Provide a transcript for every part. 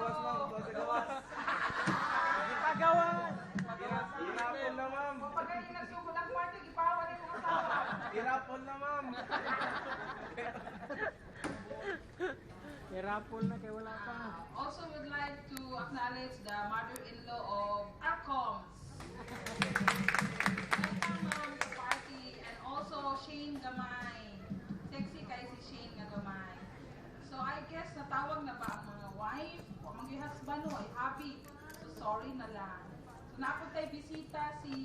gawas, ma'am. Sa gawas. Pagawan! Hirapon na, ma'am. Kapag kayo nagsugod ang party, ipawa rin mga asawa. Hirapon na, ma'am. Hirapon na kaya wala pa. Also would like to acknowledge the mother-in-law of Arcoms. Welcome, ma'am, sa party. And also, Shane Gamay. Sexy kay si Shane nga Gamay. So, I guess natawag na ba ang mga wife o mga husband o ay happy. So, sorry na lang. So, naapod tayo bisita si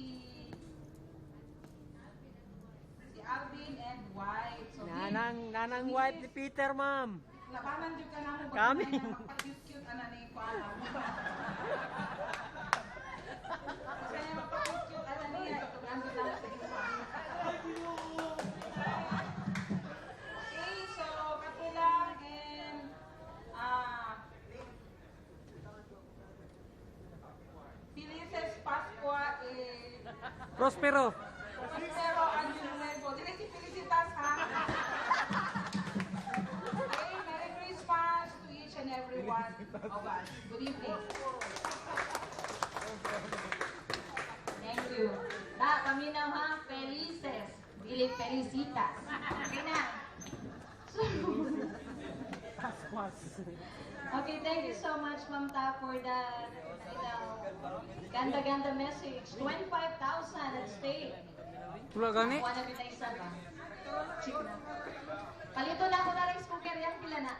Alvin and wife. So, Nanang wife ni Peter, ma'am. labanan dyan ka namin. Kami. Magpapag-cute-cute ana na yung kuala. Kasi niya magpapag-cute ana niya. Ito nandun namin sa ginawa. Okay, so katulang and Felices Pascua Prospero. Prospero Angelo Nuevo. Dili si Felicitas ha. Okay, Merry Christmas to each and every one of us. Good evening. Thank you. Kami na ha, Felices. Dili Felicitas. Okay na. Okay, thank you so much, Ma'am Ta, for that ganda-ganda message. 25,000 at stake. Pula gani? Kuha na kita isa ba? Palito na ako na rin speaker yan, pila na.